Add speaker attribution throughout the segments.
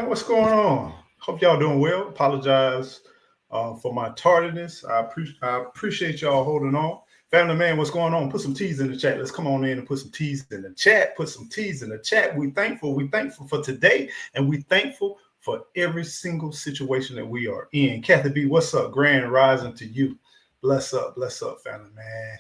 Speaker 1: What's going on? Hope y'all doing well. Apologize for my tardiness. I appreciate y'all holding on. Family man, what's going on? Put some T's in the chat. Let's come on in and put some T's in the chat. Put some T's in the chat. We thankful. We thankful for today, and we thankful for every single situation that we are in. Kathy B, what's up? Grand rising to you. Bless up, family man.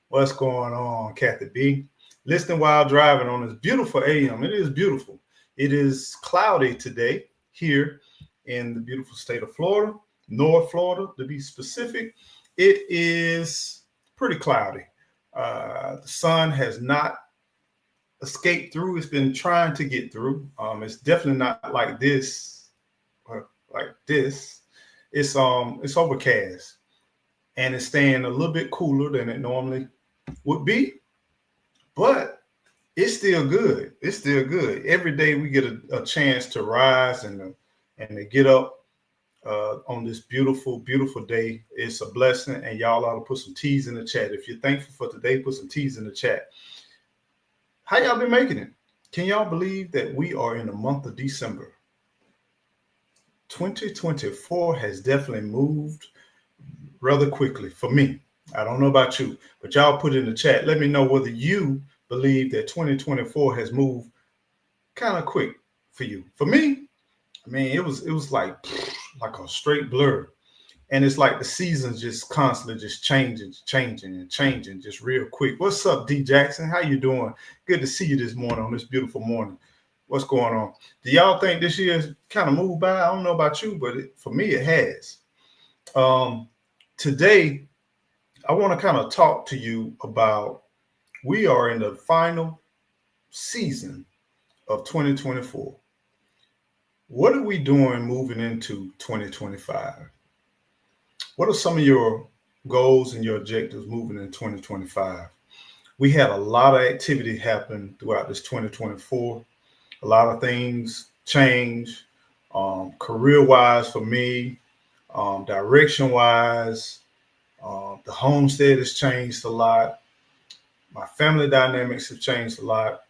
Speaker 1: What's going on, Kathy B? Listening while driving on this beautiful AM. It is beautiful. It is cloudy today here in the beautiful state of Florida, North Florida to be specific. It is pretty cloudy. The sun has not escaped through. It's been trying to get through. It's definitely not like this. It's overcast and it's staying a little bit cooler than it normally would be, but it's still good. It's still good. Every day we get a chance to rise and to get up on this beautiful, beautiful day. It's a blessing, and y'all ought to put some T's in the chat. If you're thankful for today, put some T's in the chat. How y'all been making it? Can y'all believe that we are in the month of December? 2024 has definitely moved rather quickly for me. I don't know about you, but y'all put it in the chat. Let me know whether you believe that 2024 has moved kind of quick for you. For me, I mean, it was like a straight blur. And it's like the seasons just constantly just changing just real quick. What's up, D Jackson? How you doing? Good to see you this morning on this beautiful morning. What's going on? Do y'all think this year's kind of moved by? I don't know about you, but for me, it has. Today, I want to kind of talk to you about, we are in the final season of 2024. What are we doing moving into 2025? What are some of your goals and your objectives moving in 2025? We had a lot of activity happen throughout this 2024. A lot of things change, career-wise for me, direction-wise. The homestead has changed a lot. My family dynamics have changed a lot.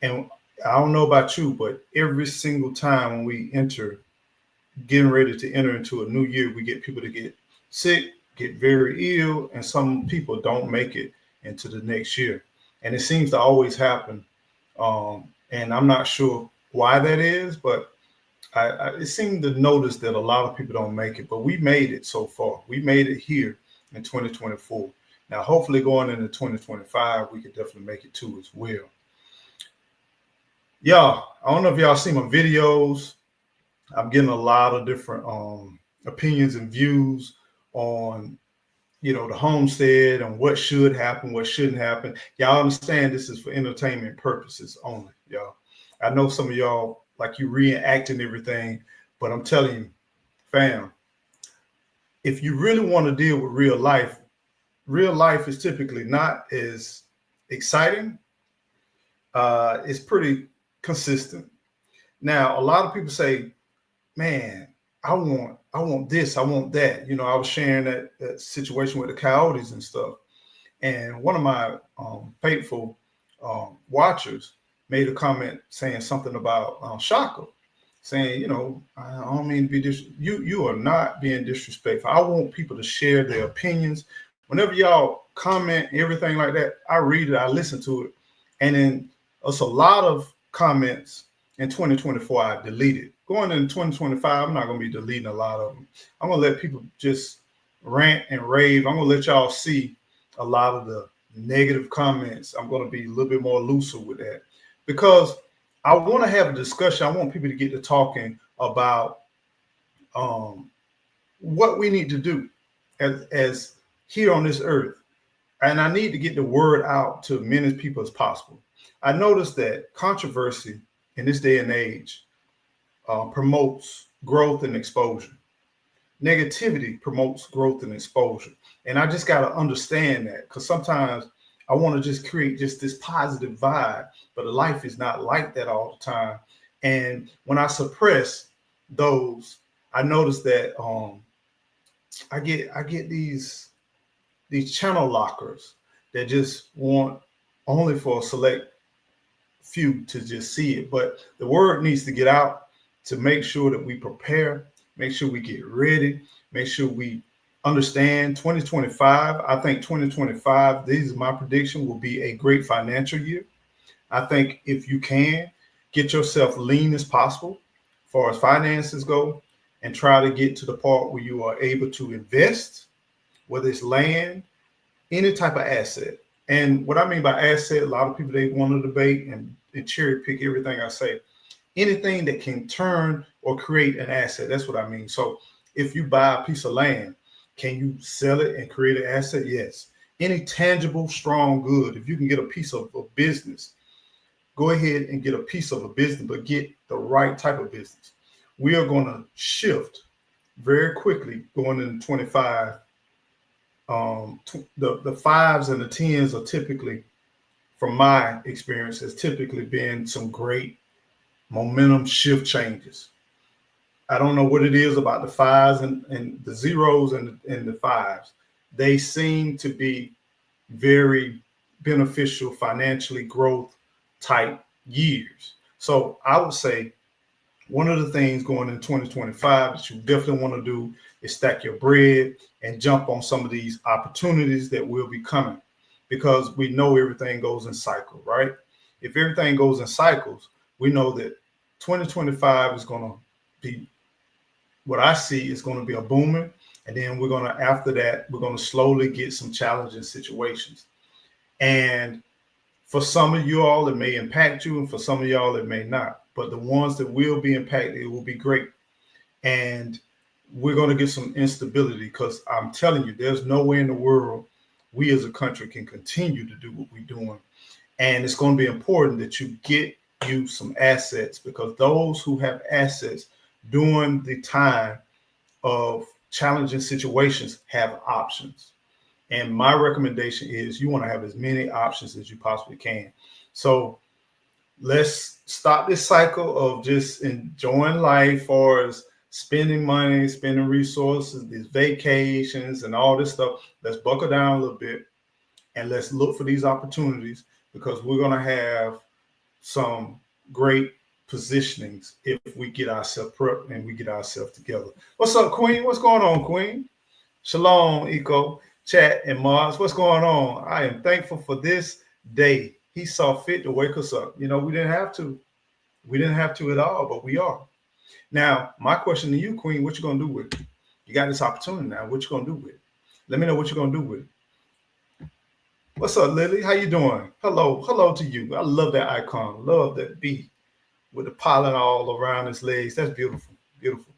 Speaker 1: And I don't know about you, but every single time when we getting ready to enter into a new year, we get people to get sick, get very ill, and some people don't make it into the next year. And it seems to always happen. And I'm not sure why that is, but I seem to notice that a lot of people don't make it, but we made it so far. We made it here in 2024. Now, hopefully going into 2025, we could definitely make it too as well. Yeah, I don't know if y'all see my videos. I'm getting a lot of different opinions and views on, the homestead and what should happen, what shouldn't happen. Y'all understand this is for entertainment purposes only, y'all. I know some of y'all, like, you reenacting everything, but I'm telling you, fam, if you really want to deal with real life is typically not as exciting. It's pretty consistent. Now, a lot of people say, man, I want this, I want that. I was sharing that situation with the coyotes and stuff. And one of my faithful watchers made a comment saying something about Shaka, saying, I don't mean to be you are not being disrespectful. I want people to share their opinions. Whenever y'all comment, everything like that, I read it, I listen to it. And then there's a lot of comments in 2024 I deleted. Going into 2025, I'm not going to be deleting a lot of them. I'm going to let people just rant and rave. I'm going to let y'all see a lot of the negative comments. I'm going to be a little bit more looser with that, because I want to have a discussion. I want people to get to talking about what we need to do as here on this earth. And I need to get the word out to as many people as possible. I noticed that controversy in this day and age promotes growth and exposure. Negativity promotes growth and exposure. And I just got to understand that, because sometimes I want to just create just this positive vibe, but life is not like that all the time. And when I suppress those, I notice that I get these channel lockers that just want only for a select few to just see it. But the word needs to get out to make sure that we prepare, make sure we get ready, make sure we understand 2025. I think 2025, this is my prediction, will be a great financial year. I think if you can get yourself lean as possible as far as finances go, and try to get to the part where you are able to invest, whether it's land, any type of asset. And what I mean by asset, a lot of people, they want to debate and cherry pick everything I say. Anything that can turn or create an asset, that's what I mean. So if you buy a piece of land, can you sell it and create an asset? Yes. Any tangible, strong good, if you can get a piece of a business, go ahead and get a piece of a business, but get the right type of business. We are going to shift very quickly going into 25. The fives and the tens are typically, from my experience, has typically been some great momentum shift changes. I don't know what it is about the fives and the zeros and the fives. They seem to be very beneficial financially growth type years. So I would say one of the things going in 2025 that you definitely want to do is stack your bread and jump on some of these opportunities that will be coming, because we know everything goes in cycles, right? If everything goes in cycles, we know that 2025 is going to be, what I see is going to be a booming. And then we're going to, after that, we're going to slowly get some challenging situations. And for some of you all, it may impact you, and for some of y'all, it may not. But the ones that will be impacted, it will be great. And we're going to get some instability, because I'm telling you, there's no way in the world we as a country can continue to do what we're doing. And it's going to be important that you get you some assets, because those who have assets during the time of challenging situations have options. And my recommendation is you want to have as many options as you possibly can. So let's stop this cycle of just enjoying life, for as spending money, spending resources, these vacations and all this stuff. Let's buckle down a little bit and let's look for these opportunities, because we're going to have some great positionings if we get ourselves prepped and we get ourselves together. What's up, Queen? What's going on, Queen? Shalom, Eco, Chat, and Mars. What's going on? I am thankful for this day. He saw fit to wake us up. You know, we didn't have to. We didn't have to at all, but we are. Now, my question to you, Queen, what you going to do with it? You got this opportunity now. What you going to do with it? Let me know what you're going to do with it. What's up, Lily? How you doing? Hello. Hello to you. I love that icon. Love that bee with the pollen all around his legs. That's beautiful. Beautiful.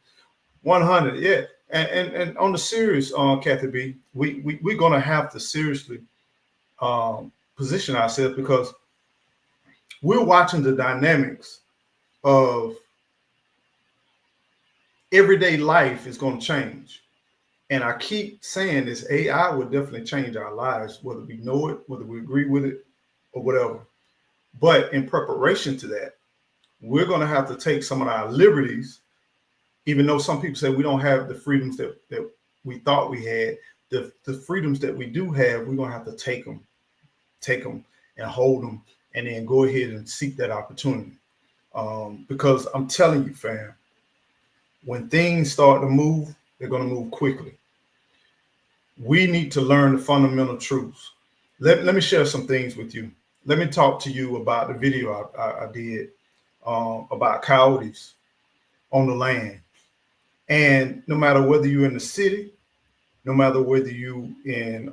Speaker 1: 100. Yeah. And on the serious, Kathy B, we're going to have to seriously position ourselves, because we're watching the dynamics of everyday life is going to change. And I keep saying this, AI will definitely change our lives, whether we know it, whether we agree with it, or whatever. But in preparation to that, we're going to have to take some of our liberties, even though some people say we don't have the freedoms that we thought we had. The freedoms that we do have, we're going to have to take them and hold them, and then go ahead and seek that opportunity. Because I'm telling you, fam, when things start to move, they're going to move quickly. We need to learn the fundamental truths. Let me share some things with you. Let me talk to you about the video I did about coyotes on the land. And no matter whether you're in the city, no matter whether you in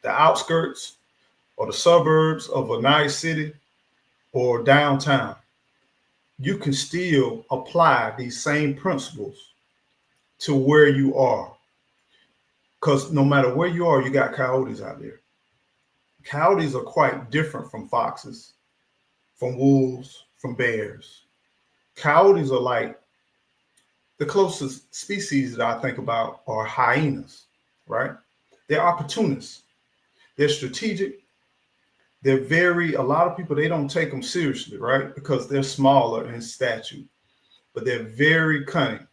Speaker 1: the outskirts or the suburbs of a nice city or downtown, you can still apply these same principles to where you are. Because no matter where you are, you got coyotes out there. Coyotes are quite different from foxes, from wolves, from bears. Coyotes are like, the closest species that I think about are hyenas, right? They're opportunists. They're strategic. They're a lot of people, they don't take them seriously, right? Because they're smaller in stature, but they're very cunning.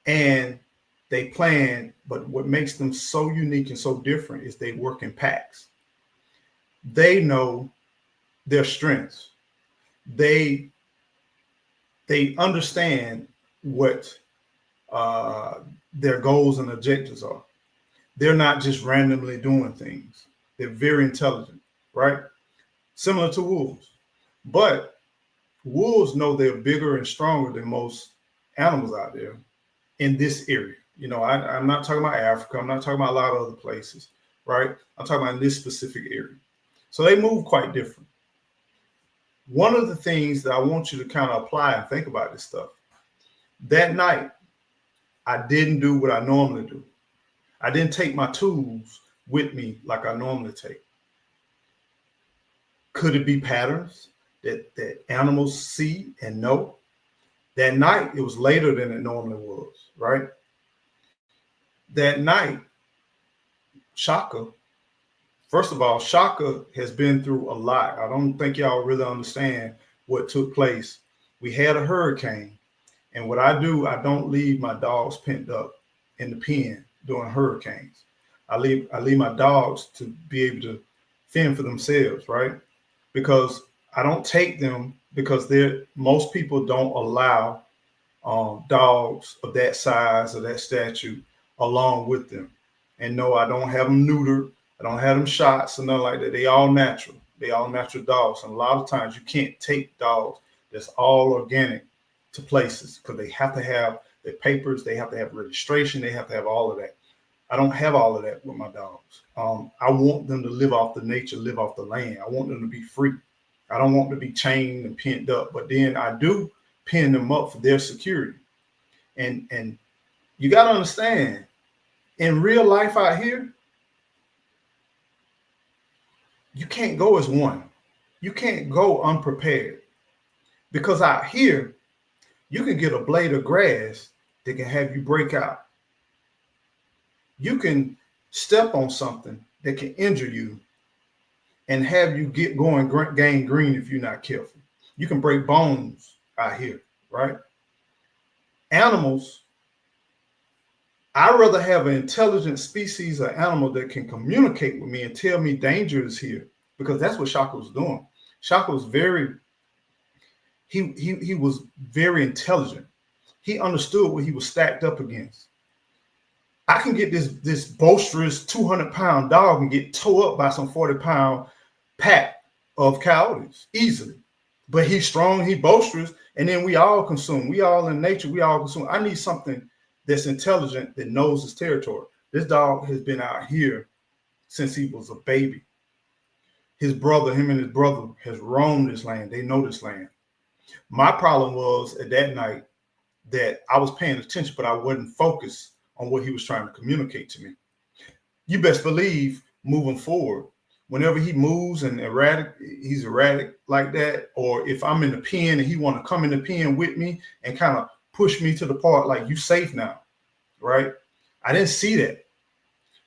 Speaker 1: And they plan, but what makes them so unique and so different is they work in packs. They know their strengths. They they understand what their goals and objectives are. They're not just randomly doing things. They're very intelligent, right? Similar to wolves. But wolves know they're bigger and stronger than most animals out there in this area. You know, I'm not talking about Africa. I'm not talking about a lot of other places, right? I'm talking about in this specific area. So they move quite different. One of the things that I want you to kind of apply and think about this stuff. That night, I didn't do what I normally do. I didn't take my tools with me like I normally take. Could it be patterns that animals see and know? That night, it was later than it normally was, right? That night, Shaka, first of all, Shaka has been through a lot. I don't think y'all really understand what took place. We had a hurricane, and what I do, I don't leave my dogs pent up in the pen during hurricanes. I leave my dogs to be able to fend for themselves, right? Because I don't take them because most people don't allow dogs of that size or that stature along with them. And no, I don't have them neutered. I don't have them shots or nothing like that. They all natural. They all natural dogs. And a lot of times you can't take dogs that's all organic to places because they have to have their papers. They have to have registration. They have to have all of that. I don't have all of that with my dogs. I want them to live off the nature, live off the land. I want them to be free. I don't want them to be chained and penned up, but then I do pin them up for their security. And you got to understand, in real life out here, you can't go as one. You can't go unprepared because out here, you can get a blade of grass that can have you break out. You can step on something that can injure you and have you get going gangrene if you're not careful. You can break bones out here, right? Animals, I'd rather have an intelligent species of animal that can communicate with me and tell me danger is here, because that's what Shaka was doing. Shaka was he was very intelligent. He understood what he was stacked up against. I can get this boisterous 200-pound dog and get towed up by some 40-pound pack of coyotes easily. But he's strong, he's boisterous, and then we all consume. We all in nature, we all consume. I need something that's intelligent, that knows his territory. This dog has been out here since he was a baby. Him and his brother has roamed this land. They know this land. My problem was at that night that I was paying attention, but I wasn't focused on what he was trying to communicate to me. You best believe moving forward, whenever he moves and he's erratic like that, or if I'm in the pen and he want to come in the pen with me and kind of push me to the part like you safe now, right? I didn't see that.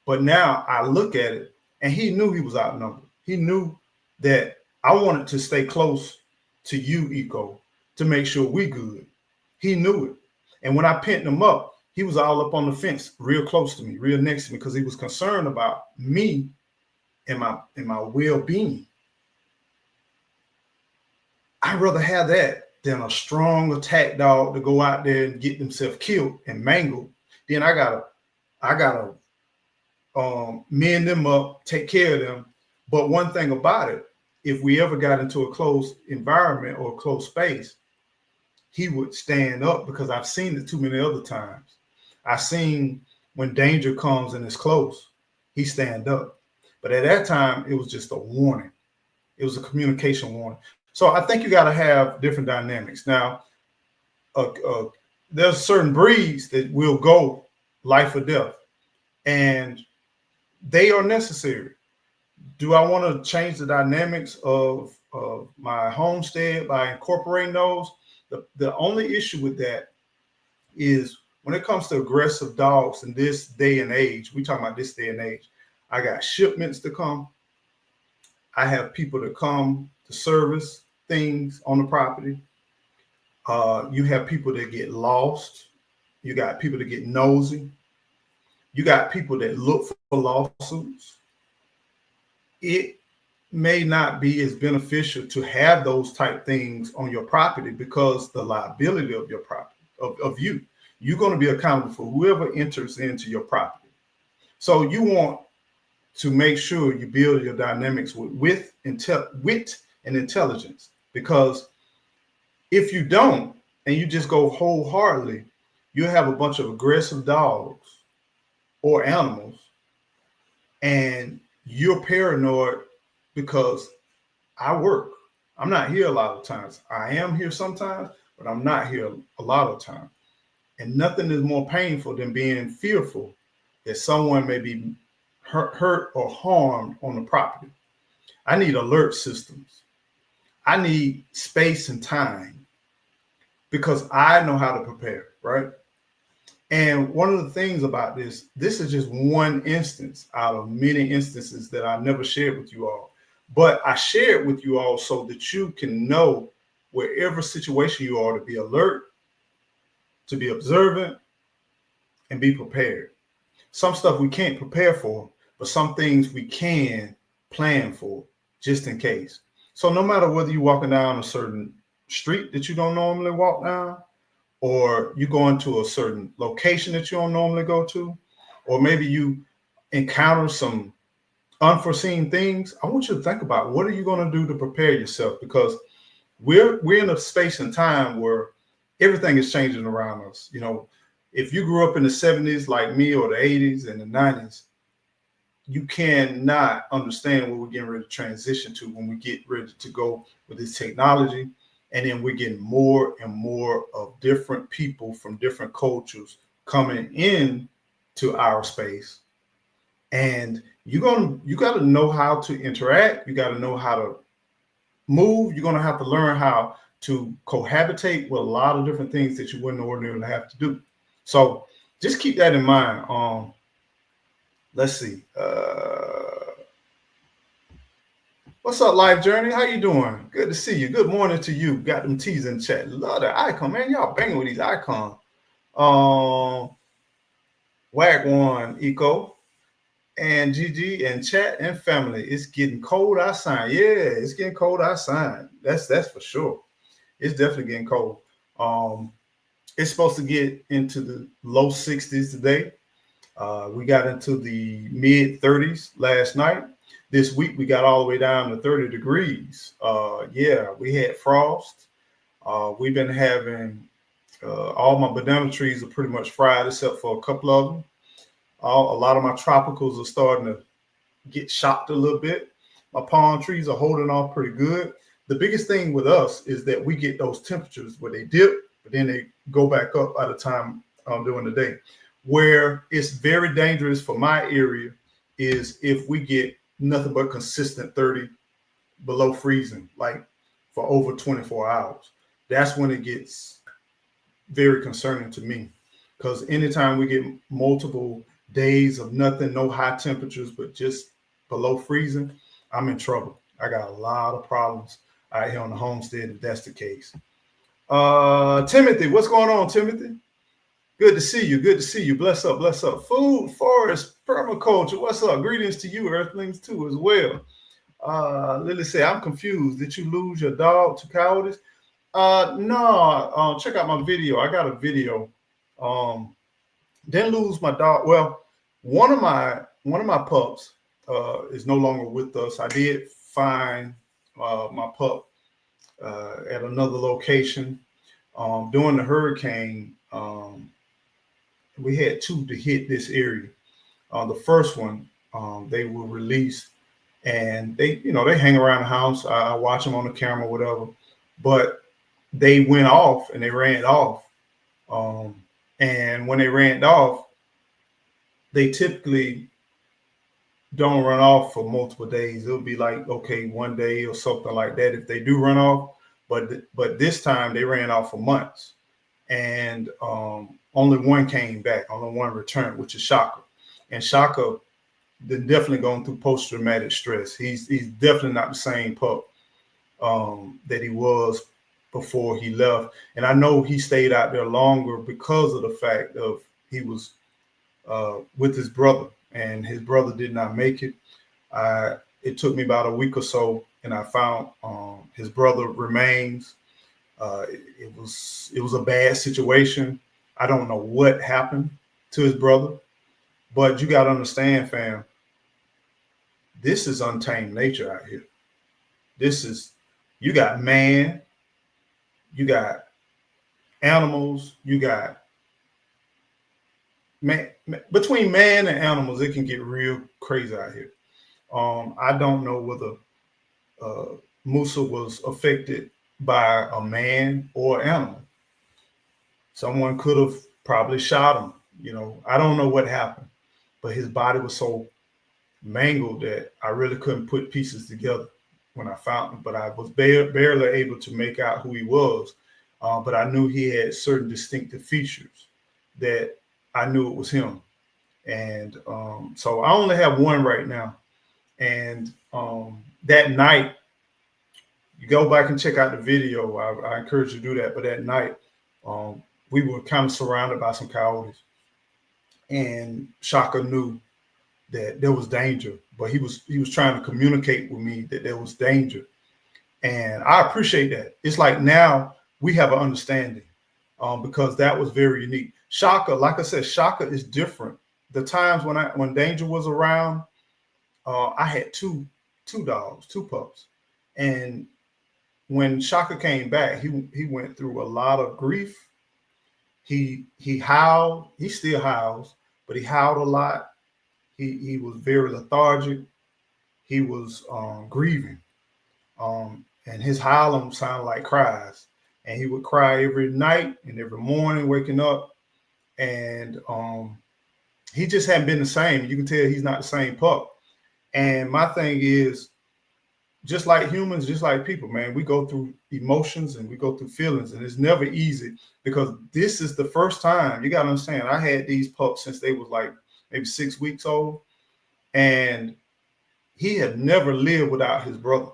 Speaker 1: But now I look at it and he knew he was outnumbered. He knew that I wanted to stay close to you, Eco, to make sure we good. He knew it. And when I pent him up, he was all up on the fence, real close to me, real next to me, because he was concerned about me and my well-being. I'd rather have that than a strong attack dog to go out there and get themselves killed and mangled. Then I gotta mend them up, take care of them. But one thing about it, if we ever got into a closed environment or a closed space, he would stand up, because I've seen it too many other times. I've seen when danger comes and it's close, he stand up. But at that time, it was just a warning. It was a communication warning. So I think you got to have different dynamics. Now, there's certain breeds that will go life or death, and they are necessary. Do I want to change the dynamics of my homestead by incorporating those? The only issue with that is when it comes to aggressive dogs in this day and age, we talking about this day and age, I got shipments to come. I have people that come to service things on the property. You have people that get lost. You got people that get nosy. You got people that look for lawsuits. may not be as beneficial to have those type things on your property because the liability of your property, of you're going to be accountable for whoever enters into your property. So you want to make sure you build your dynamics with wit and intelligence, because if you don't and you just go wholeheartedly, you have a bunch of aggressive dogs or animals, and you're paranoid because I work. I'm not here a lot of times. I am here sometimes, but I'm not here a lot of time. And nothing is more painful than being fearful that someone may be hurt or harmed on the property. I need alert systems. I need space and time because I know how to prepare, right? And one of the things about this is just one instance out of many instances that I never shared with you all. But I share it with you all so that you can know wherever situation you are to be alert, to be observant, and be prepared. Some stuff we can't prepare for, but some things we can plan for just in case. So no matter whether you're walking down a certain street that you don't normally walk down, or you go into a certain location that you don't normally go to, or maybe you encounter some unforeseen things, I want you to think about what are you going to do to prepare yourself, because we're in a space and time where everything is changing around us. You know, if you grew up in the 70s like me, or the 80s and the 90s, you cannot understand what we're getting ready to transition to when we get ready to go with this technology. And then we're getting more and more of different people from different cultures coming in to our space. And you got to know how to interact. You got to know how to move. You're going to have to learn how to cohabitate with a lot of different things that you wouldn't ordinarily have to do. So just keep that in mind. Let's see. What's up, Life Journey? How you doing? Good to see you. Good morning to you. Got them T's in chat. Love that icon, man. Y'all banging with these icons. Wag One, Eco, and Gigi, and chat and family. It's getting cold outside. Yeah, it's getting cold outside. That's for sure. It's definitely getting cold. It's supposed to get into the low 60s today. We got into the mid 30s last night. This week, we got all the way down to 30 degrees. Yeah, we had frost. We've been having all my banana trees are pretty much fried except for a couple of them. A lot of my tropicals are starting to get shocked a little bit. My palm trees are holding off pretty good. The biggest thing with us is that we get those temperatures where they dip, but then they go back up by the time during the day. Where it's very dangerous for my area is if we get nothing but consistent 30 below freezing, like for over 24 hours. That's when it gets very concerning to me, because anytime we get multiple days of nothing, no high temperatures, but just below freezing, I'm in trouble. I got a lot of problems out here on the homestead if that's the case. Timothy, what's going on, Timothy? Good to see you. Good to see you. Bless up, bless up. Food, forest, permaculture. What's up? Greetings to you, Earthlings, too, as well. Lily say, I'm confused. Did you lose your dog to coyotes? No. Check out my video. I got a video. Didn't lose my dog. Well, one of my pups is no longer with us. I did find my pup at another location during the hurricane. We had two to hit this area. The first one, they were released, and they hang around the house. I watch them on the camera, whatever. But they went off and they ran off. And when they ran off, they typically don't run off for multiple days. It'll be like, okay, one day or something like that if they do run off. But this time they ran off for months. And only one came back, only one returned, which is Shaka. And Shaka definitely going through post-traumatic stress. He's definitely not the same pup that he was before he left. And I know he stayed out there longer because of the fact of he was with his brother, and his brother did not make it. it took me about a week or so, and I found his brother remains. It was a bad situation. I don't know what happened to his brother, but you got to understand, fam, this is untamed nature out here. This is, you got man, you got animals, you got man. Between man and animals, it can get real crazy out here. I don't know whether Musa was affected by a man or animal. Someone could have probably shot him. You know, I don't know what happened, but his body was so mangled that I really couldn't put pieces together when I found him. But I was barely able to make out who he was. But I knew he had certain distinctive features that I knew it was him. And so I only have one right now. And that night, you go back and check out the video. I encourage you to do that. But that night, we were kind of surrounded by some coyotes. And Shaka knew that there was danger, but he was trying to communicate with me that there was danger. And I appreciate that. It's like now we have an understanding because that was very unique. Shaka, like I said, Shaka is different. The times when danger was around, I had two dogs, two pups. And when Shaka came back, he went through a lot of grief. He howled. He still howls, but he howled a lot. He was very lethargic. He was grieving, and his howling sounded like cries. And he would cry every night and every morning, waking up. And he just hadn't been the same. You can tell he's not the same pup. And my thing is, just like humans, just like people, man, we go through emotions and we go through feelings, and it's never easy because this is the first time. You got to understand, I had these pups since they was like maybe 6 weeks old, and he had never lived without his brother.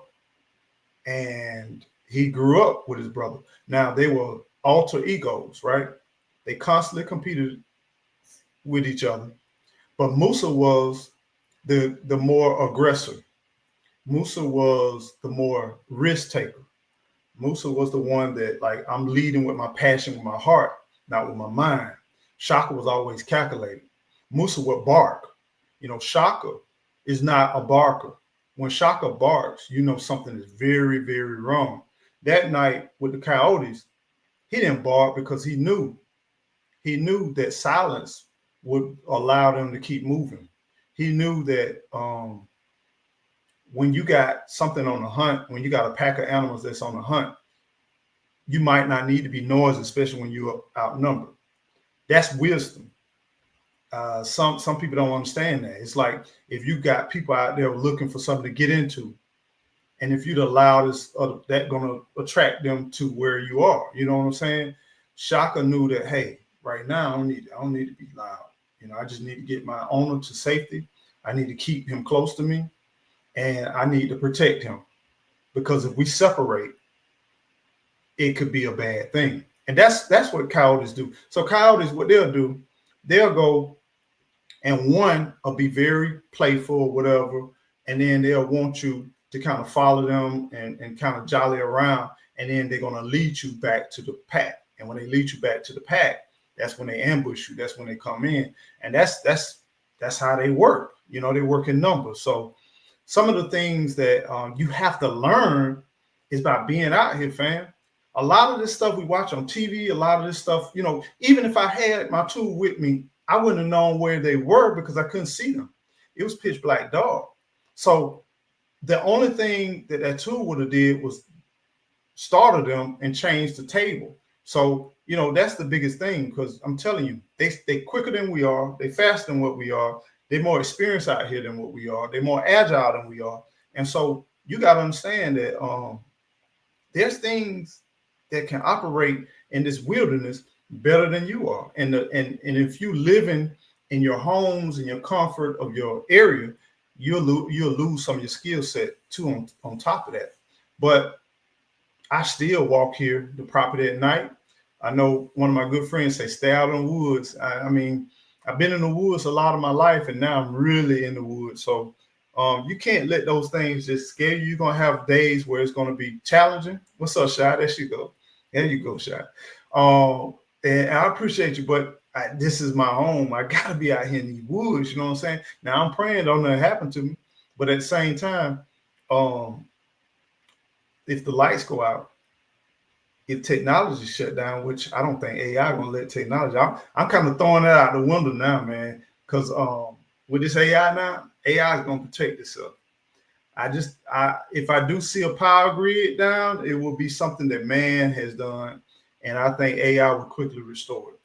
Speaker 1: And he grew up with his brother. Now, they were alter egos, right? They constantly competed with each other. But Musa was the more aggressor. Musa was the more risk taker. Musa was the one that, like, I'm leading with my passion, with my heart, not with my mind. Shaka was always calculating. Musa would bark. You know, Shaka is not a barker. When Shaka barks, you know something is very, very wrong. That night with the coyotes, he didn't bark because he knew that silence would allow them to keep moving. He knew that when you got something on the hunt, when you got a pack of animals that's on the hunt, you might not need to be noisy, especially when you're outnumbered. That's wisdom. Some people don't understand that. It's like if you got people out there looking for something to get into, and if you'd allow this, that going to attract them to where you are. You know what I'm saying? Shaka knew that, hey, right now I don't need to be loud. You know, I just need to get my owner to safety. I need to keep him close to me, and I need to protect him, because if we separate, it could be a bad thing. And that's what coyotes do. So coyotes, what they'll do, they'll go and one will be very playful or whatever, and then they'll want you to kind of follow them and kind of jolly around, and then they're going to lead you back to the pack. And when they lead you back to the pack, that's when they ambush you. That's when they come in, and that's how they work. You know, they work in numbers. So some of the things that you have to learn is by being out here, fam. A lot of this stuff we watch on TV, a lot of this stuff, you know, even if I had my tool with me, I wouldn't have known where they were because I couldn't see them. It was pitch black dark. So the only thing that tool would have did was started them and changed the table. So, you know, that's the biggest thing, because I'm telling you, they quicker than we are. They faster than what we are. They're more experienced out here than what we are. They're more agile than we are. And so you got to understand that there's things that can operate in this wilderness better than you are. And if you living in your homes and your comfort of your area, you'll lose some of your skill set too on top of that. But I still walk here the property at night. I know one of my good friends say, stay out in the woods. I mean, I've been in the woods a lot of my life, and now I'm really in the woods. So You can't let those things just scare you. You're gonna have days where it's gonna be challenging. What's up, Shy? There she go. There you go, Shy. And I appreciate you, but this is my home. I gotta be out here in these woods. You know what I'm saying? Now I'm praying don't nothing happen to me, but at the same time, if the lights go out, if technology shut down, which I don't think AI gonna let technology. I'm kind of throwing that out the window now, man, because with this AI now, AI is gonna protect itself. If I do see a power grid down, it will be something that man has done, and I think AI will quickly restore it.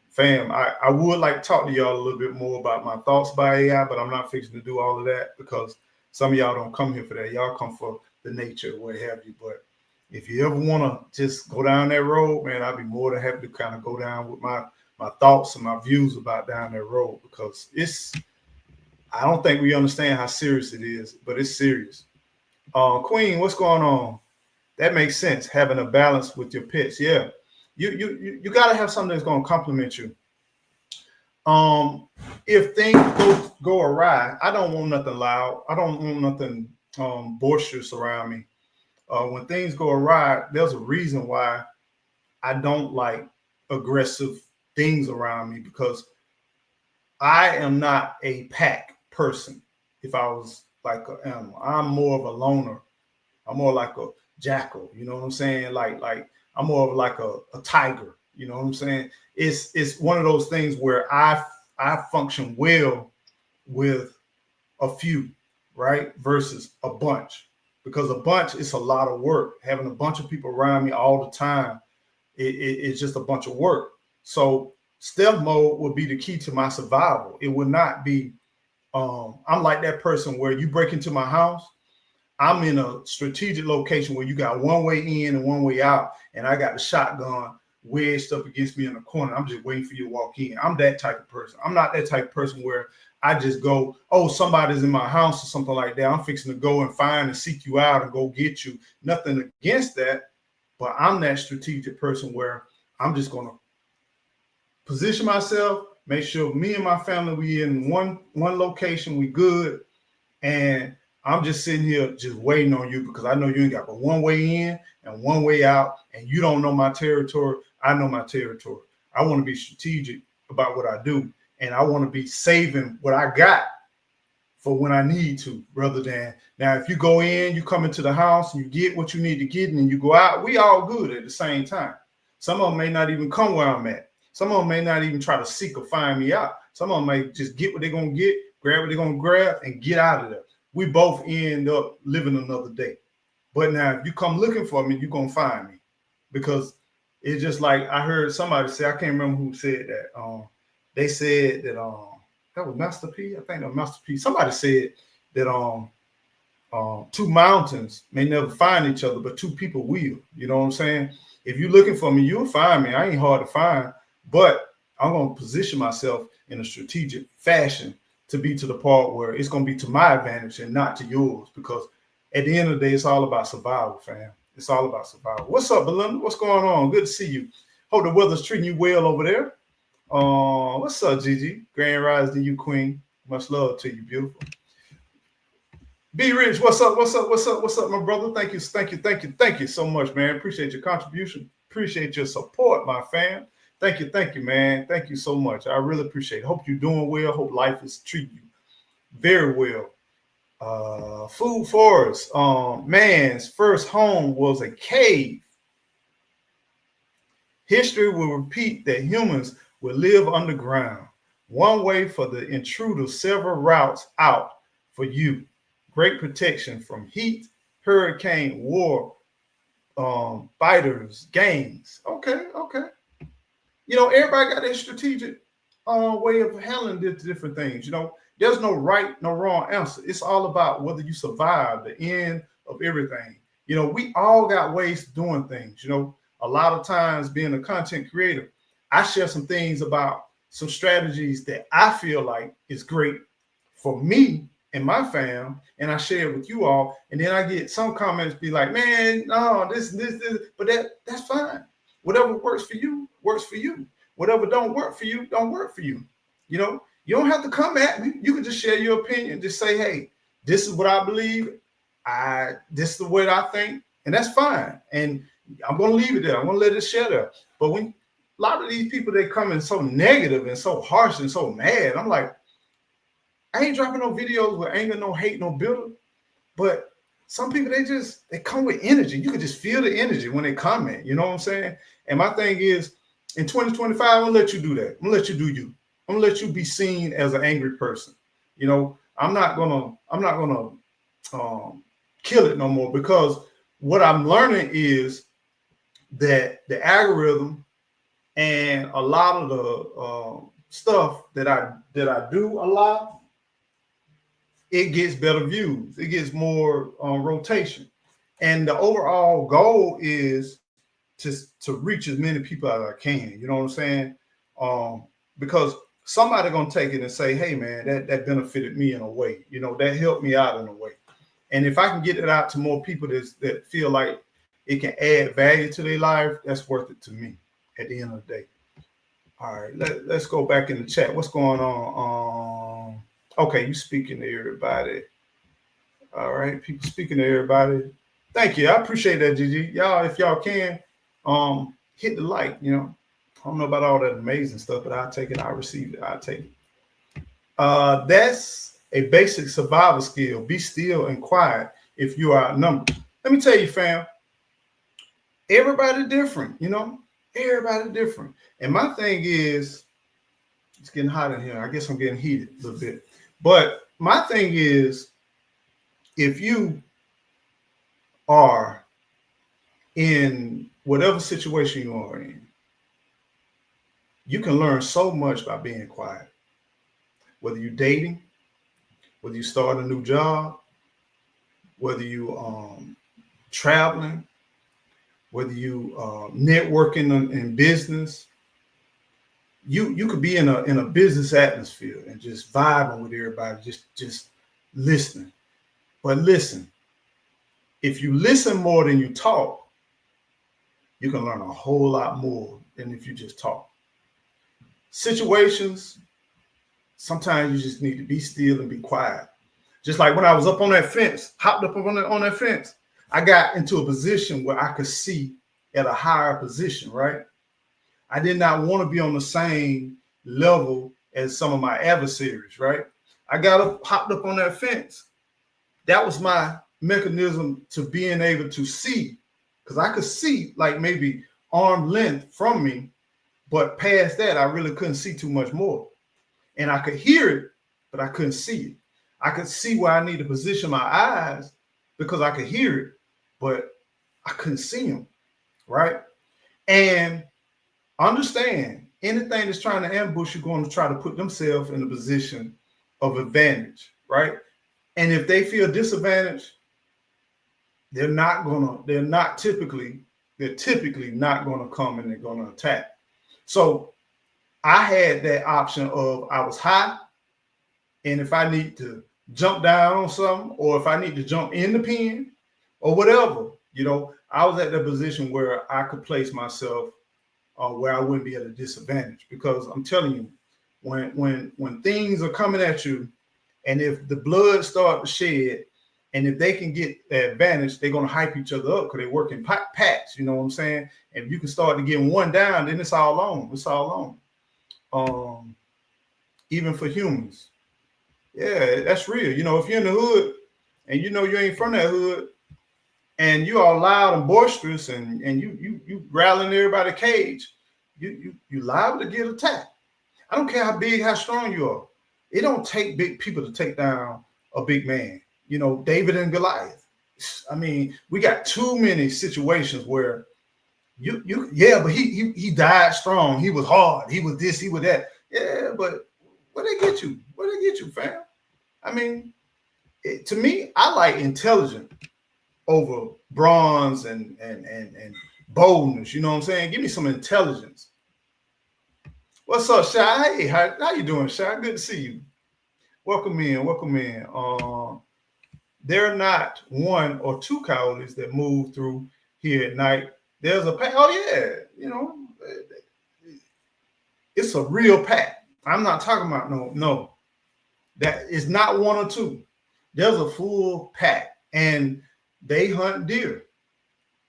Speaker 1: Fam, I would like to talk to y'all a little bit more about my thoughts about AI, but I'm not fixing to do all of that because some of y'all don't come here for that. Y'all come for the nature, what have you. But if you ever want to just go down that road, man, I'd be more than happy to kind of go down with my thoughts and my views about down that road, because I don't think we understand how serious it is, but it's serious. Queen, what's going on? That makes sense. Having a balance with your pets. Yeah. You got to have something that's going to complement you. If things go awry, I don't want nothing loud. I don't want nothing boisterous around me. When things go awry, there's a reason why I don't like aggressive things around me, because I am not a pack person. If I was like an animal, I'm more of a loner. I'm more like a jackal. You know what I'm saying? Like I'm more of like a tiger. You know what I'm saying? It's one of those things where I function well with a few, right? Versus a bunch, because a bunch is a lot of work. Having a bunch of people around me all the time, it's just a bunch of work. So stealth mode would be the key to my survival. It would not be. I'm like that person where you break into my house, I'm in a strategic location where you got one way in and one way out, and I got the shotgun wedged up against me in the corner. I'm just waiting for you to walk in. I'm that type of person. I'm not that type of person where I just go, oh, somebody's in my house or something like that. I'm fixing to go and find and seek you out and go get you. Nothing against that, but I'm that strategic person where I'm just going to position myself, make sure me and my family, we in one location, we good, and I'm just sitting here just waiting on you, because I know you ain't got but one way in and one way out, and you don't know my territory. I know my territory. I want to be strategic about what I do, and I want to be saving what I got for when I need to, rather than now. If you go in, you come into the house, and you get what you need to get, and then you go out, we all good at the same time. Some of them may not even come where I'm at. Some of them may not even try to seek or find me out. Some of them may just get what they're going to get, grab what they're going to grab, and get out of there. We both end up living another day. But now, if you come looking for me, you're going to find me, because it's just like I heard somebody say, I can't remember who said that. They said that that was Master P. I think that was Master P. Somebody said that two mountains may never find each other, but two people will. You know what I'm saying? If you're looking for me, you'll find me. I ain't hard to find, but I'm going to position myself in a strategic fashion to be to the part where it's going to be to my advantage and not to yours, because at the end of the day, it's all about survival, fam. It's all about survival. What's up, Belinda? What's going on? Good to see you. Hope the weather's treating you well over there. What's up, Gigi? Grand rise to you, Queen. Much love to you, beautiful. B Rich, what's up? What's up? What's up? What's up, my brother? Thank you so much, man. Appreciate your contribution. Appreciate your support, my fam. Thank you, man. Thank you so much. I really appreciate it. Hope you're doing well. Hope life is treating you very well. Food Forest. Man's first home was a cave. History will repeat that humans will live underground. One way for the intruder, several routes out for you. Great protection from heat, hurricane, war, fighters, gangs. Okay. You know, everybody got their strategic way of handling different things. You know, there's no right, no wrong answer. It's all about whether you survive the end of everything. You know, we all got ways of doing things. You know, a lot of times being a content creator, I share some things about some strategies that I feel like is great for me and my fam, and I share it with you all. And then I get some comments be like, man, no, this, but that's fine. Whatever works for you, works for you. Whatever don't work for you, don't work for you. You know, You don't have to come at me. You can just share your opinion. Just say, hey, this is what I believe. This is the way I think, and that's fine. And I'm gonna leave it there. I'm gonna let it share there. But when a lot of these people, they come in so negative and so harsh and so mad, I'm like, I ain't dropping no videos with anger, no hate, no bitter. But some people, they come with energy. You can just feel the energy when they comment. You know what I'm saying? And my thing is, in 2025, I'm gonna let you do that. I'm gonna let you do you. I'm gonna let you be seen as an angry person. You know, I'm not gonna kill it no more, because what I'm learning is that the algorithm and a lot of the stuff that I do a lot, it gets better views. It gets more rotation. And the overall goal is to reach as many people as I can. You know what I'm saying? Because somebody gonna take it and say, hey man, that benefited me in a way. You know, that helped me out in a way. And if I can get it out to more people that feel like it can add value to their life, that's worth it to me at the end of the day. All right, let's go back in the chat. What's going on? Okay, you speaking to everybody. All right, people speaking to everybody. Thank you. I appreciate that, Gigi. Y'all, if y'all can, hit the like, you know. I don't know about all that amazing stuff, but I'll take it. I'll receive it. I'll take it. That's a basic survival skill. Be still and quiet if you are outnumbered. Let me tell you, fam, everybody different, you know. Everybody different. And my thing is, it's getting hot in here. I guess I'm getting heated a little bit. But my thing is, if you are in whatever situation you are in, you can learn so much by being quiet. Whether you're dating, whether you start a new job, whether you traveling, whether you networking in business, you could be in a business atmosphere and just vibing with everybody, just listening. But listen, if you listen more than you talk, you can learn a whole lot more than if you just talk. Situations, sometimes you just need to be still and be quiet. Just like when I was up on that fence, hopped up on that fence, I got into a position where I could see at a higher position, right? I did not want to be on the same level as some of my adversaries, right? I hopped up on that fence. That was my mechanism to being able to see, because I could see like maybe arm length from me, but past that, I really couldn't see too much more. And I could hear it, but I couldn't see it. I could see where I need to position my eyes because I could hear it, but I couldn't see them, right? And understand, anything that's trying to ambush you, going to try to put themselves in a position of advantage, right? And if they feel disadvantaged, they're typically not going to come and they're going to attack. So I had that option of, I was high, and if I need to jump down on something, or if I need to jump in the pen or whatever, you know, I was at the position where I could place myself where I wouldn't be at a disadvantage. Because I'm telling you, when things are coming at you, and if the blood starts to shed, and if they can get the advantage, they're going to hype each other up because they work in packs. You know what I'm saying? And if you can start to get one down, then it's all on. It's all on. Even for humans. Yeah, that's real. You know, if you're in the hood and you know you ain't from that hood, and you are loud and boisterous, and you rattling everybody's cage, you liable to get attacked. I don't care how big, how strong you are. It don't take big people to take down a big man. You know, David and Goliath. I mean, we got too many situations where but he died strong. He was hard. He was this, he was that. Yeah, but where they get you? Where they get you, fam? I mean, to me, I like intelligent over bronze and boldness. You know what I'm saying? Give me some intelligence. What's up, Shy? Hey, how you doing, Shy? Good to see you. Welcome in. Welcome in. There are not one or two coyotes that move through here at night. There's a pack. Oh yeah, you know, it's a real pack. I'm not talking about no. That is not one or two. There's a full pack, and they hunt deer.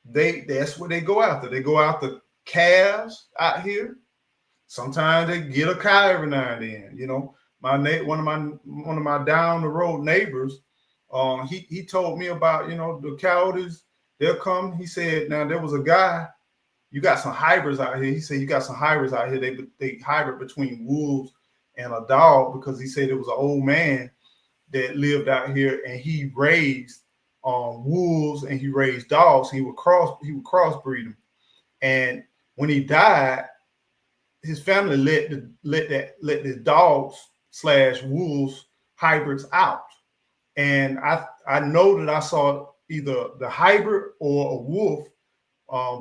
Speaker 1: That's what they go after. They go after calves out here. Sometimes they get a cow every now and then. You know, one of my down the road neighbors, he told me about, you know, the coyotes. They'll come. He said, now there was a guy. You got some hybrids out here. He said you got some hybrids out here. They hybrid between wolves and a dog, because he said it was an old man that lived out here, and he raised wolves and he raised dogs. He would crossbreed them, and when he died, his family let the dogs / wolves hybrids out. And I know that I saw either the hybrid or a wolf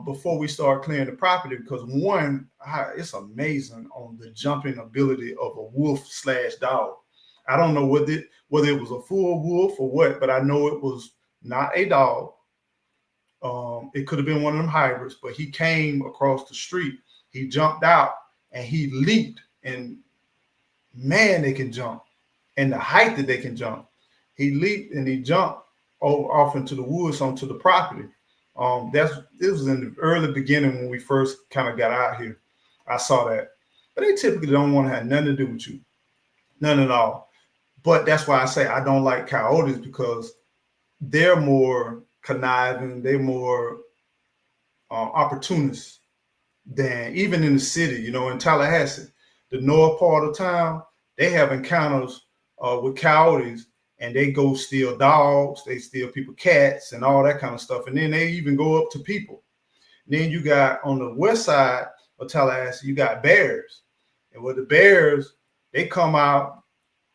Speaker 1: before we start clearing the property, because one, it's amazing on the jumping ability of a wolf / dog. I don't know whether it was a full wolf or what, but I know it was not a dog. It could have been one of them hybrids, but he came across the street. He jumped out and he leaped, and man, they can jump, and the height that they can jump. He leaped and he jumped off into the woods onto the property. This was in the early beginning when we first kind of got out here. I saw that, but they typically don't want to have nothing to do with you, none at all. But that's why I say I don't like coyotes, because they're more conniving, they're more opportunists than even in the city. You know, in Tallahassee, the north part of town, they have encounters with coyotes, and they go steal dogs, they steal people cats and all that kind of stuff. And then they even go up to people. And then you got on the west side of Tallahassee, you got bears. And with the bears, they come out,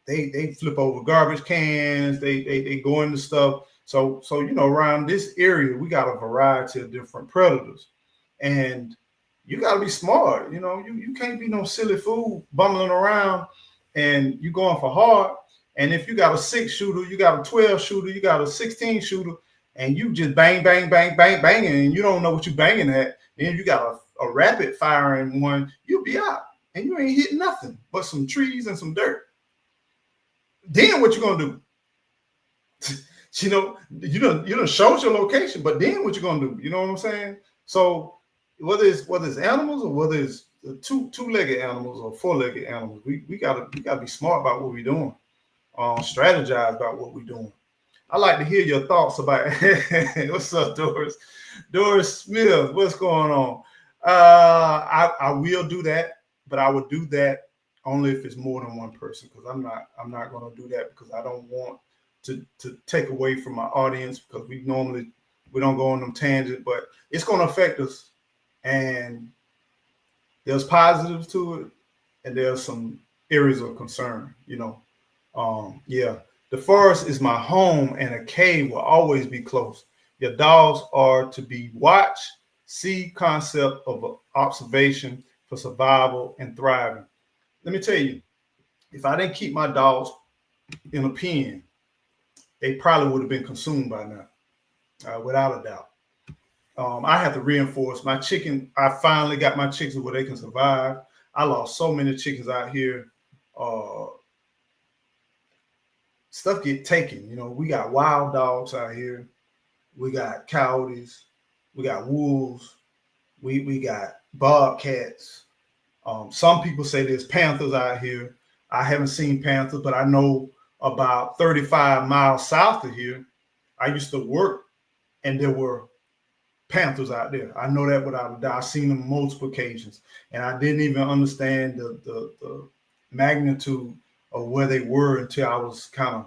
Speaker 1: they flip over garbage cans, they go into stuff. So you know, around this area, we got a variety of different predators. And you got to be smart. You know, you can't be no silly fool bumbling around and you going for hard. And if you got a 6 shooter, you got a 12 shooter, you got a 16 shooter, and you just bang, bang, bang, bang, banging, and you don't know what you're banging at, then you got a rapid firing one, you'll be out. And you ain't hitting nothing but some trees and some dirt. Then what you gonna do? You know, you don't show your location, but then what you gonna do? You know what I'm saying? So whether it's animals or whether it's two-legged animals or four-legged animals, we gotta be smart about what we're doing. Strategize about what we're doing. I like to hear your thoughts about what's up, Doris? Doris Smith, what's going on? I will do that, but I would do that only if it's more than one person, because I'm not going to do that, because I don't want to take away from my audience, because we don't go on them tangents, but it's going to affect us, and there's positives to it, and there's some areas of concern, you know. Yeah, the forest is my home, and a cave will always be close. Your dogs are to be watched. See concept of observation for survival and thriving. Let me tell you, if I didn't keep my dogs in a pen, they probably would have been consumed by now, without a doubt. I have to reinforce my chicken. I finally got my chickens where they can survive. I lost so many chickens out here. Stuff get taken. You know, we got wild dogs out here. We got coyotes. We got wolves. We got bobcats. Some people say there's panthers out here. I haven't seen panthers, but I know about 35 miles south of here, I used to work, and there were panthers out there. I know that without a doubt. I've seen them multiple occasions, and I didn't even understand the magnitude of where they were until I was kind of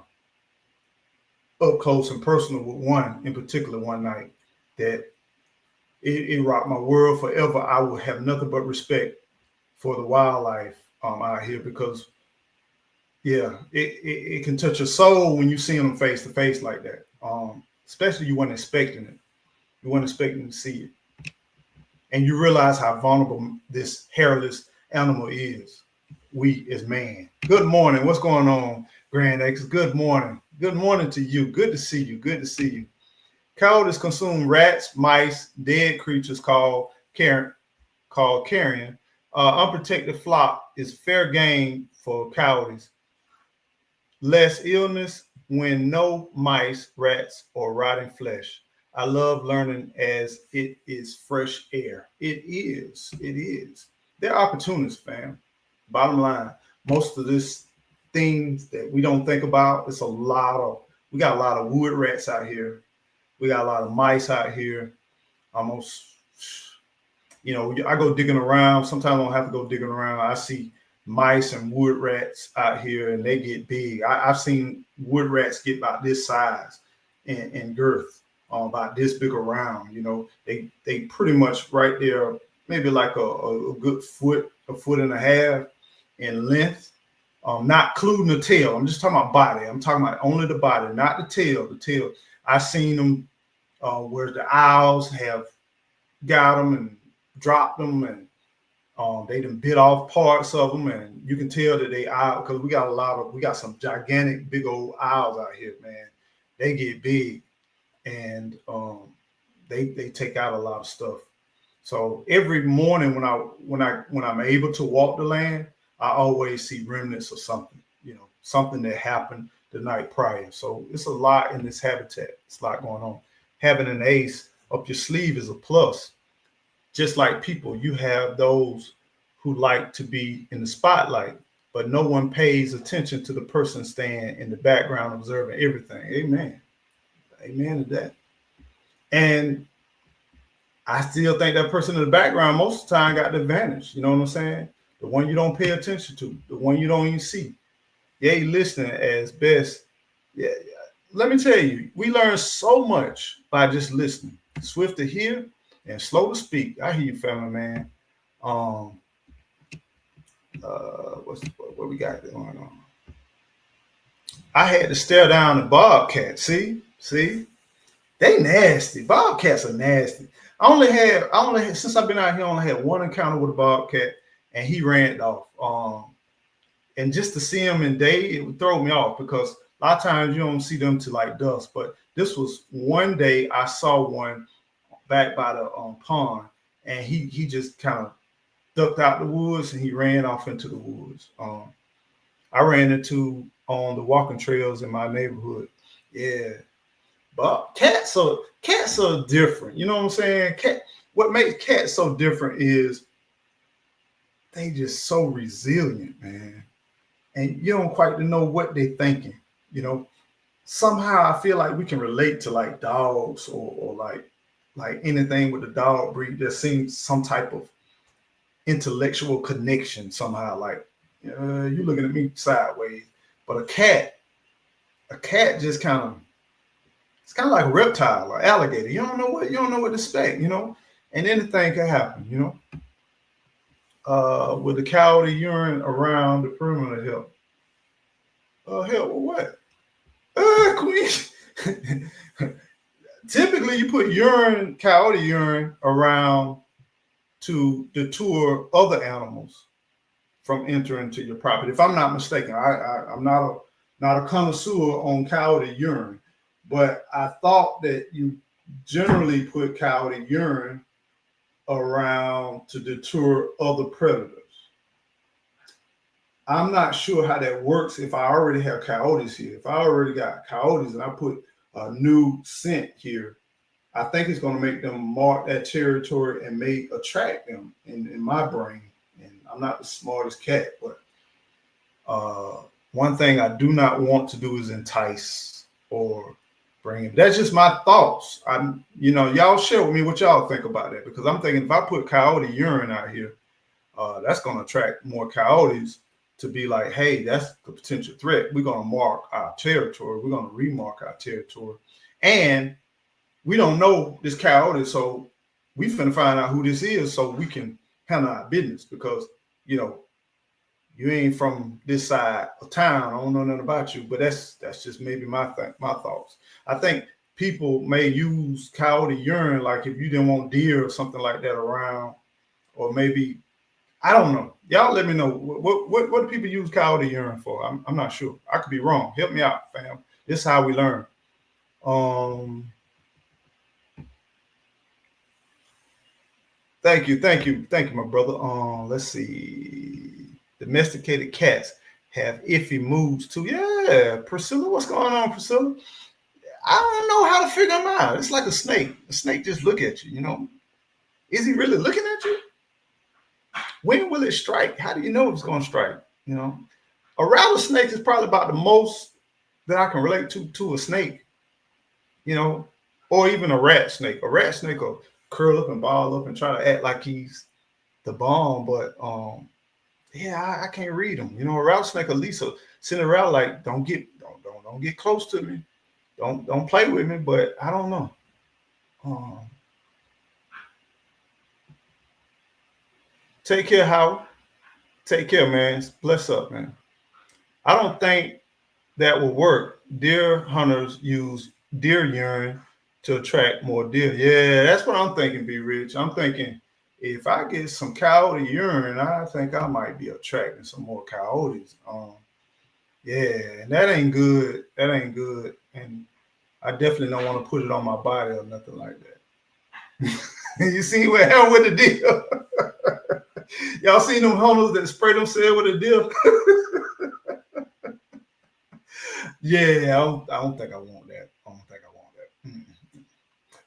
Speaker 1: up close and personal with one in particular one night, that it rocked my world forever. I will have nothing but respect for the wildlife out here, because yeah, it can touch your soul when you see them face to face like that. Especially you weren't expecting it. You weren't expecting to see it. And you realize how vulnerable this hairless animal is. We as man. Good morning. What's going on, Grand X? Good morning. Good morning to you. Good to see you. Good to see you. Coyotes consume rats, mice, dead creatures called carrion. Unprotected flock is fair game for coyotes. Less illness when no mice, rats, or rotting flesh. I love learning as it is fresh air. It is. It is. They're opportunists, fam. Bottom line, most of this things that we don't think about, it's a lot of, we got a lot of wood rats out here. We got a lot of mice out here. Almost, I go digging around. Sometimes I don't have to go digging around. I see mice and wood rats out here and they get big. I've seen wood rats get about this size and girth, about this big around. They pretty much right there, maybe like a good foot, a foot and a half in length. Not including the tail. I'm just talking about body. I'm talking about only the body, not the tail. The tail. I've seen them where the owls have got them and dropped them, and they done bit off parts of them, and you can tell that they owl, because we got some gigantic big old owls out here, man. They get big, and they take out a lot of stuff. So every morning when I'm able to walk the land, I always see remnants of something, something that happened the night prior. So it's a lot in this habitat. It's a lot going on. Having an ace up your sleeve is a plus. Just like people, you have those who like to be in the spotlight, but no one pays attention to the person staying in the background observing everything. Amen. Amen to that. And I still think that person in the background most of the time got the advantage. You know what I'm saying? The one you don't pay attention to, the one you don't even see. Yeah, you listening as best. Yeah. Let me tell you, we learn so much by just listening. Swift to hear and slow to speak. I hear you, family, man. What we got going on? I had to stare down the bobcat. See, they nasty. Bobcats are nasty. I only had since I've been out here, I only had one encounter with a bobcat, and he ran off. And just to see him in day, it would throw me off, because a lot of times you don't see them till like dusk. But this was one day I saw one back by the pond, and he just kind of ducked out the woods and he ran off into the woods. I ran into on the walking trails in my neighborhood. Yeah, but cats are different. You know what I'm saying? What makes cats so different is they just so resilient, man. And you don't quite know what they're thinking. Somehow I feel like we can relate to like dogs or like anything with the dog breed. There seems some type of intellectual connection somehow. Like you're looking at me sideways, but a cat just it's kind of like a reptile or alligator. You don't know what to expect, and anything can happen, with the coyote urine around the perimeter help. Help with what? Queen. Typically, you put coyote urine around to deter other animals from entering to your property. If I'm not mistaken, I'm not a connoisseur on coyote urine, but I thought that you generally put coyote urine around to deter other predators. I'm not sure how that works if I already have coyotes here. If I already got coyotes and I put a new scent here, I think it's going to make them mark that territory and may attract them in my brain. And I'm not the smartest cat, but one thing I do not want to do is entice or bring him. That's just my thoughts. Y'all share with me what y'all think about that, because I'm thinking if I put coyote urine out here, that's going to attract more coyotes to be like, hey, that's the potential threat. We're going to mark our territory. We're going to remark our territory. And we don't know this coyote, so we finna find out who this is so we can handle our business, because, you ain't from this side of town. I don't know nothing about you, but that's just maybe my thoughts. I think people may use coyote urine like if you didn't want deer or something like that around, or maybe, I don't know. Y'all let me know. What do people use coyote urine for? I'm not sure. I could be wrong. Help me out, fam. This is how we learn. Thank you, my brother. Let's see. Domesticated cats have iffy moods too. Yeah, Priscilla, what's going on, Priscilla? I don't know how to figure them out. It's like a snake. A snake just look at you. Is he really looking at you? When will it strike? How do you know it's going to strike? A rattlesnake is probably about the most that I can relate to a snake. Or even a rat snake. A rat snake will curl up and ball up and try to act like he's the bomb, but yeah, I can't read them. A rattlesnake, at least Cinderella, like don't get close to me, don't play with me. But I don't know. Take care, Howard. Take care, man. Bless up, man. I don't think that will work. Deer hunters use deer urine to attract more deer. Yeah, that's what I'm thinking, B Rich. I'm thinking if I get some coyote urine, I think I might be attracting some more coyotes. Yeah, and that ain't good. That ain't good. And I definitely don't want to put it on my body or nothing like that. You see what happened with the deer? Y'all seen them hunters that spray themselves with a deer? Yeah, I don't think I want that. I don't think I want that. Mm-hmm.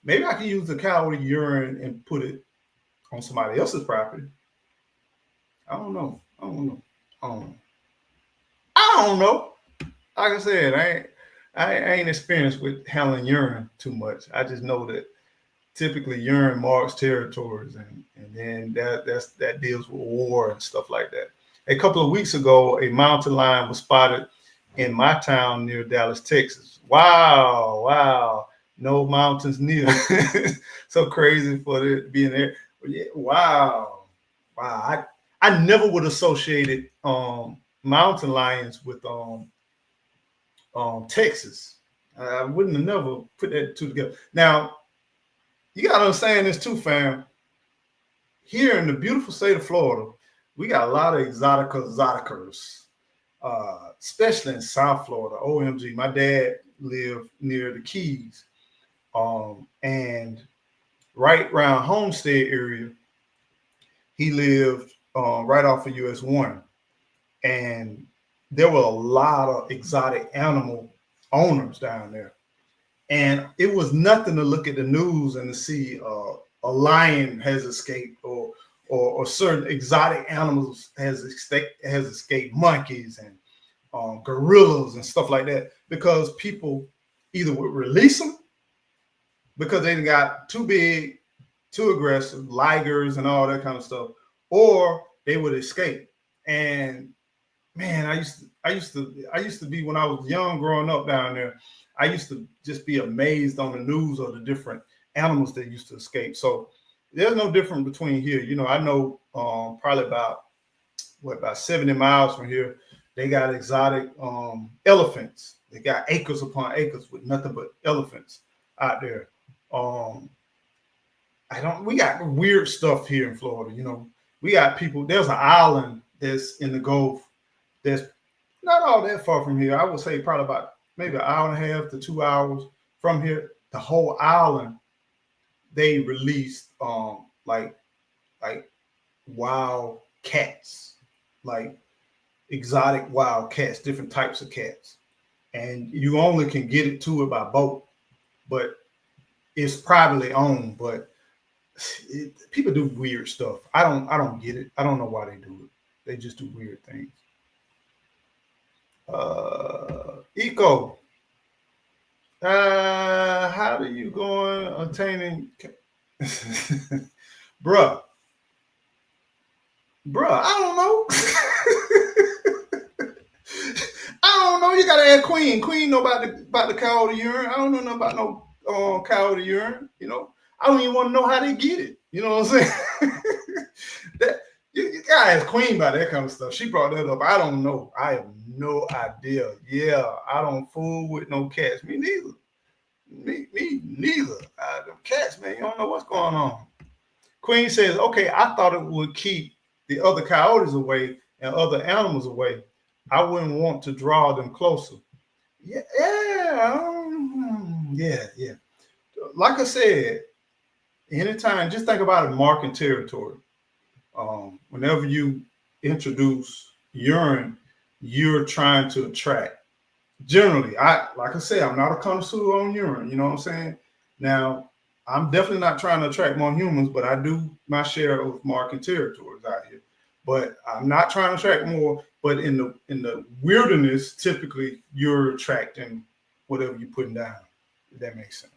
Speaker 1: Maybe I can use the coyote urine and put it on somebody else's property. I don't know. I don't know. Like I said, I ain't experienced with handling urine too much. I just know that typically urine marks territories, and then that deals with war and stuff like that. A couple of weeks ago, a mountain lion was spotted in my town near Dallas, Texas. Wow. No mountains near. So crazy for it being there. But yeah, wow. I never would associate it mountain lions with Texas. I wouldn't have never put that two together. Now, you got to understand this too, fam. Here in the beautiful state of Florida, we got a lot of exoticas, especially in South Florida. OMG, my dad lived near the Keys, and right around Homestead area, he lived right off of US 1. And there were a lot of exotic animal owners down there. And it was nothing to look at the news and to see a lion has escaped or certain exotic animals has escaped, monkeys and gorillas and stuff like that, because people either would release them because they got too big, too aggressive, ligers and all that kind of stuff, or they would escape. And man, I used to be, when I was young growing up down there, I used to just be amazed on the news of the different animals that used to escape. So there's no difference between here. I know probably about 70 miles from here, they got exotic elephants. They got acres upon acres with nothing but elephants out there. We got weird stuff here in Florida. We got people, there's an island that's in the Gulf that's not all that far from here. I would say probably about maybe an hour and a half to 2 hours from here. The whole island, they released like wild cats, like exotic wild cats, different types of cats. And you only can get it to it by boat, but it's privately owned. But people do weird stuff. I don't get it. I don't know why they do it. They just do weird things. Eco, how do you go on attaining bruh, I don't know. I don't know. You gotta ask Queen know about the coyote urine. I don't know nothing about no coyote urine. I don't even want to know how they get it. You know what I'm saying? You gotta ask Queen about that kind of stuff. She brought that up. I don't know. I have no idea. Yeah, I don't fool with no cats. Me neither. Me neither. The cats, man, you don't know what's going on. Queen says, okay, I thought it would keep the other coyotes away and other animals away. I wouldn't want to draw them closer. Yeah. Like I said, anytime, just think about it, marking territory. Whenever you introduce urine, you're trying to attract. Generally, like I said, I'm not a connoisseur on urine. You know what I'm saying? Now, I'm definitely not trying to attract more humans, but I do my share of marking territories out here. But I'm not trying to attract more. But in the wilderness, typically you're attracting whatever you're putting down. If that makes sense.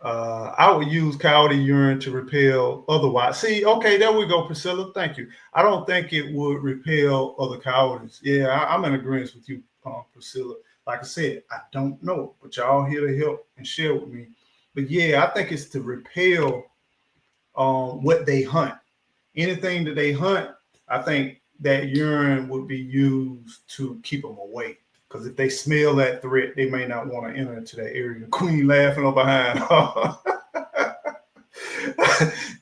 Speaker 1: I would use coyote urine to repel otherwise. See, okay, there we go, Priscilla. Thank you. I don't think it would repel other coyotes. Yeah, I'm in agreement with you, Priscilla. Like I said, I don't know, but y'all here to help and share with me. But yeah, I think it's to repel what they hunt. Anything that they hunt, I think that urine would be used to keep them away. Because if they smell that threat, they may not want to enter into that area. Queen laughing on behind.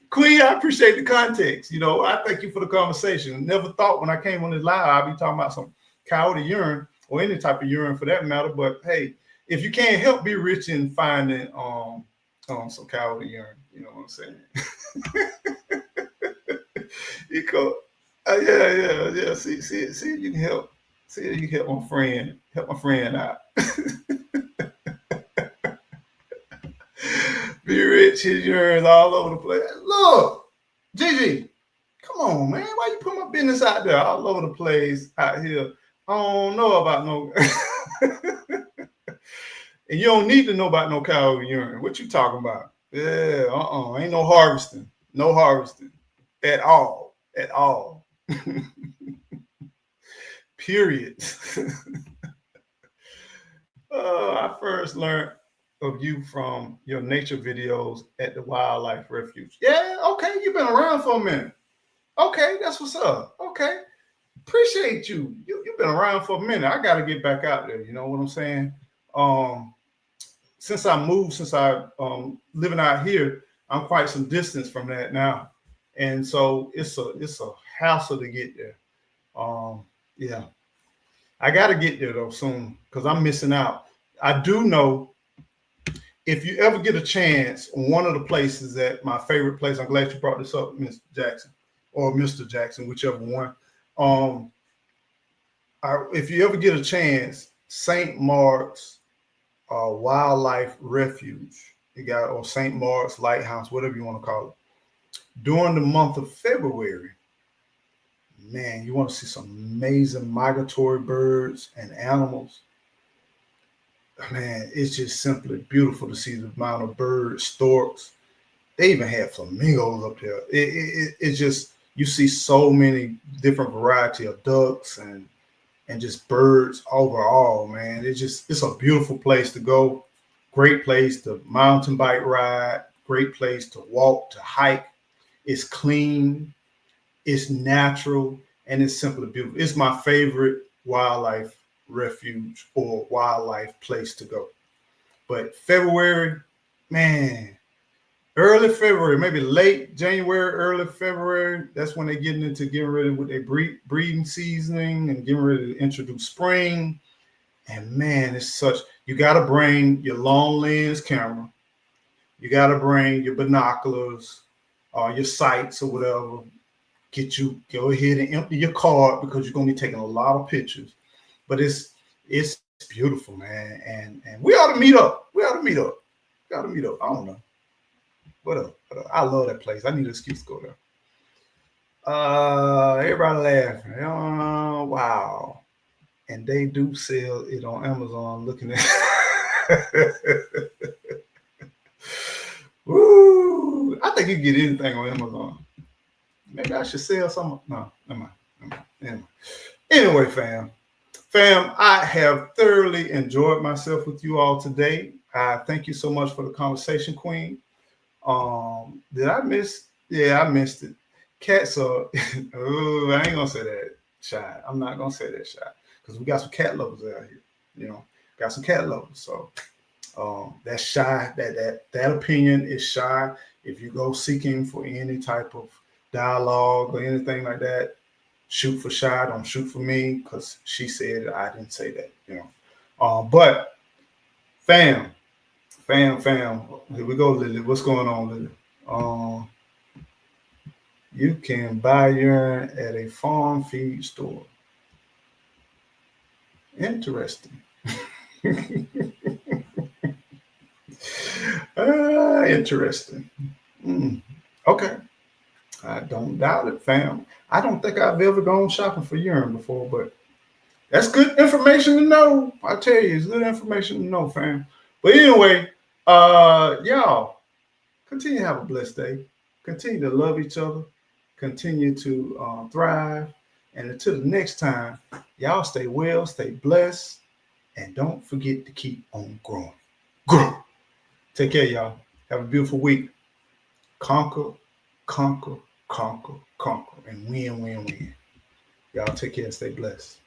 Speaker 1: Queen, I appreciate the context. You know, I thank you for the conversation. Never thought when I came on this live, I'd be talking about some coyote urine or any type of urine for that matter. But hey, if you can't help be rich in finding some coyote urine, you know what I'm saying? You go, yeah. See if you can help. See if you can help my friend out. Be rich, his urine all over the place. Look, Gigi, come on, man. Why you put my business out there all over the place out here? I don't know about no. And you don't need to know about no coyote urine. What you talking about? Yeah, ain't no harvesting. No harvesting at all. At all. Period. I first learned of you from your nature videos at the wildlife refuge. Yeah, okay, you've been around for a minute. Okay, that's what's up. Okay, appreciate you. You've been around for a minute. I got to get back out there. You know what I'm saying? Since I moved, since I living out here, I'm quite some distance from that now, and so it's a hassle to get there. Yeah, I got to get there though soon because I'm missing out. I do know if you ever get a chance, one of the places that my favorite place, I'm glad you brought this up, Mr. Jackson or Mr. Jackson, whichever one. If you ever get a chance, St. Mark's Wildlife Refuge, you got, or St. Mark's Lighthouse, whatever you want to call it, during the month of February. Man, you want to see some amazing migratory birds and animals. Man, it's just simply beautiful to see the amount of birds, storks. They even had flamingos up there. It's just, you see so many different variety of ducks and just birds overall, man. It's a beautiful place to go. Great place to mountain bike ride. Great place to walk, to hike. It's clean. It's natural, and it's simply beautiful. It's my favorite wildlife refuge or wildlife place to go. But February, man, early February, maybe late January, early February, that's when they're getting ready with their breeding seasoning and getting ready to introduce spring. And man, you got to bring your long lens camera. You got to bring your binoculars or your sights or whatever. Go ahead and empty your card because you're going to be taking a lot of pictures. But it's beautiful, man. And we ought to meet up. I don't know. What up? I love that place. I need an excuse to go there. Everybody laughing. Oh, wow. And they do sell it on Amazon. Looking at Woo! I think you can get anything on Amazon. Maybe I should sell some. No, never mind. Anyway, fam, I have thoroughly enjoyed myself with you all today. I thank you so much for the conversation, Queen. Did I miss? Yeah, I missed it. Cats are. Oh, I ain't gonna say that, Shy. I'm not gonna say that, Shy, because we got some cat lovers out here. You know, got some cat lovers. So that's Shy. That opinion is Shy. If you go seeking for any type of dialogue or anything like that, shoot for Shy. Don't shoot for me because she said I didn't say that. You know, but fam, Fam. Here we go, Lily. What's going on, Lily? Um, you can buy urine at a farm feed store. Interesting. Interesting. Mm, okay. I don't doubt it, fam. I don't think I've ever gone shopping for urine before, but that's good information to know. I tell you, it's good information to know, fam. But anyway, y'all continue to have a blessed day. Continue to love each other. Continue to thrive. And until the next time, y'all stay well, stay blessed, and don't forget to keep on growing. Grow. Take care, y'all. Have a beautiful week. Conquer, conquer, conquer, conquer, and win, win, win. Y'all take care and stay blessed.